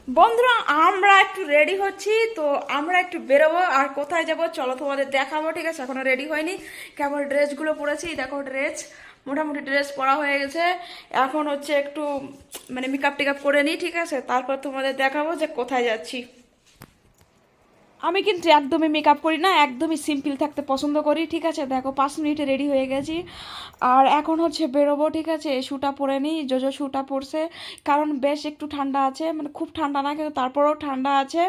বন্ধুরা আমরা একটু রেডি হচ্ছি, তো আমরা একটু বেরোবো। আর কোথায় যাব চলো তোমাদের দেখাবো, ঠিক আছে? এখনো রেডি হয়নি, কেবল ড্রেসগুলো পরেছি। দেখো ড্রেস, মোটামুটি ড্রেস পরা হয়ে গেছে। এখন হচ্ছে একটু মানে মেকআপ টেকআপ করে নিই, ঠিক আছে? তারপর তোমাদের দেখাবো যে কোথায় যাচ্ছি। আমি কিন্তু একদমই মেকআপ করি না, একদমই সিম্পল থাকতে পছন্দ করি, ঠিক আছে? দেখো 5 মিনিটে রেডি হয়ে গেছি। আর এখন হচ্ছে বেরোবো, ঠিক আছে? শুটা পরে নিই, জোজো শুটা পরছে, কারণ বেশ একটু ঠান্ডা আছে, মানে খুব ঠান্ডা না কিন্তু তারপরেও ঠান্ডা আছে।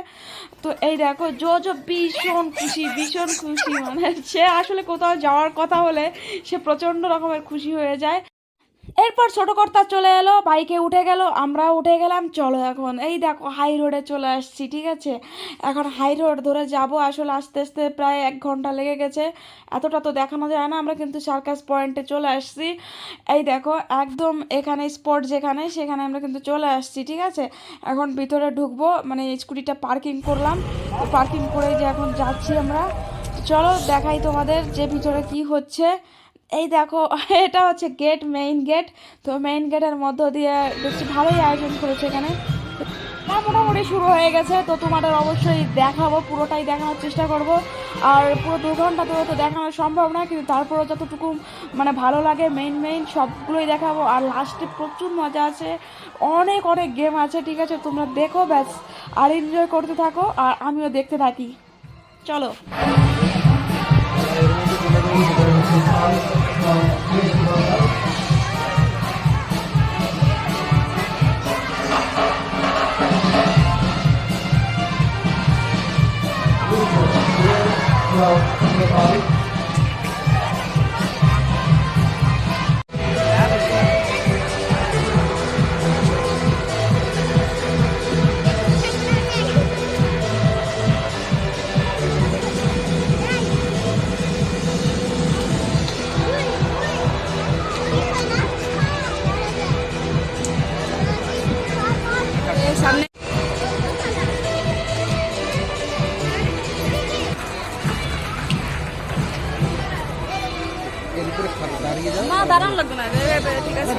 তো এই দেখো জোজো ভীষণ খুশি, ভীষণ খুশি, মানে সে আসলে কোথাও যাওয়ার কথা হলে সে প্রচণ্ড রকমের খুশি হয়ে যায়। এরপর ছোট কর্তা চলে এলো, বাইকে উঠে গেল, আমরাও উঠে গেলাম। চলো এখন এই দেখো হাই রোডে চলে আসছি, ঠিক আছে? এখন হাই রোড ধরে যাব, আসলে আস্তে আস্তে প্রায় 1 ঘন্টা লেগে গেছে। এতটা তো দেখানো যায় না। আমরা কিন্তু সার্কাস পয়েন্টে চলে আসছি। এই দেখো একদম এখানে স্পট যেখানে, সেখানে আমরা কিন্তু চলে আসছি, ঠিক আছে? এখন ভিতরে ঢুকবো, মানে স্কুটিটা পার্কিং করলাম, তো পার্কিং করে যে এখন যাচ্ছি আমরা। চলো দেখাই তোমাদের যে ভিতরে কি হচ্ছে। এই দেখো এটা হচ্ছে গেট, মেইন গেট। তো মেইন গেটের মধ্য দিয়ে বেশ ভালোই আয়োজন করেছে এখানে। মোটামুটি শুরু হয়ে গেছে, তো তোমাদের অবশ্যই দেখাবো, পুরোটাই দেখানোর চেষ্টা করব। আর পুরো 2 ঘন্টা ধরে তো দেখানো সম্ভব না, কিন্তু তারপরেও যতটুকু মানে ভালো লাগে মেইন সবগুলোই দেখাবো। আর লাস্টে প্রচুর মজা আছে, অনেক অনেক গেম আছে, ঠিক আছে? তোমরা দেখো ব্যাস, আর এনজয় করতে থাকো আর আমিও দেখতে থাকি। চলো। সামনে না দাঁড়ানো লাগবে না, ঠিক আছে।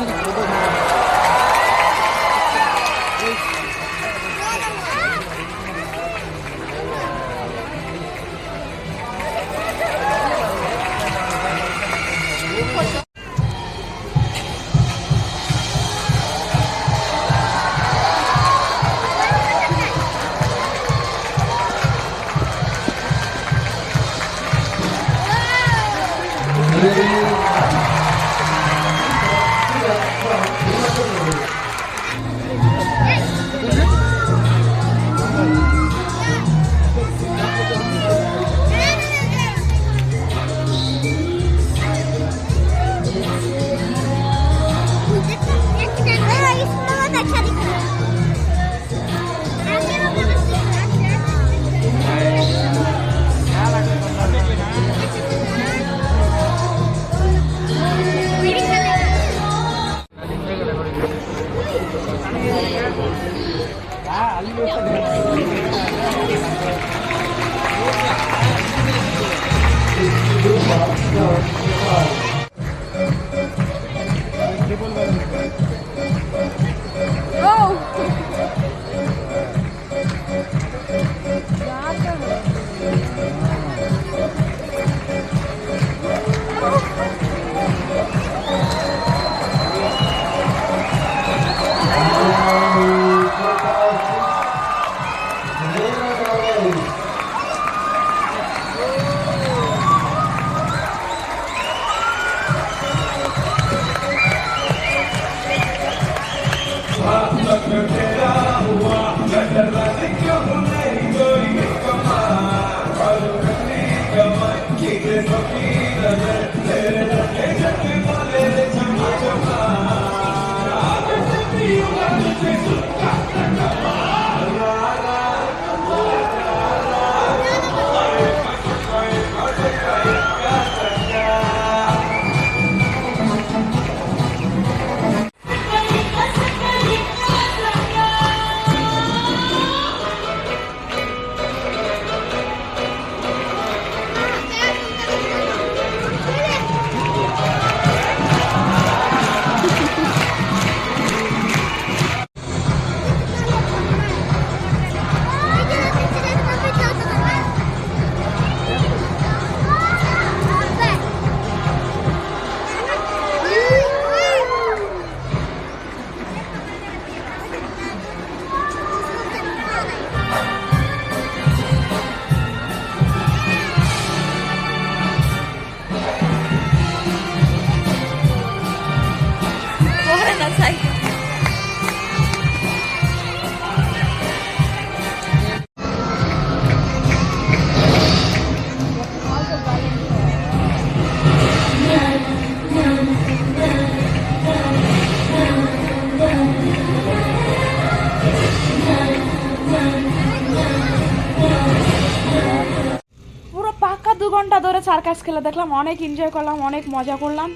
সার্কাস খেলা দেখলাম, অনেক এনজয় করলাম, অনেক মজা করলাম,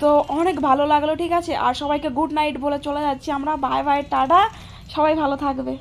তো অনেক ভালো লাগলো। ঠিক আছে, আর সবাইকে গুড নাইট বলে চলে যাচ্ছি আমরা। বাই বাই, টাটা, সবাই ভালো থাকবে।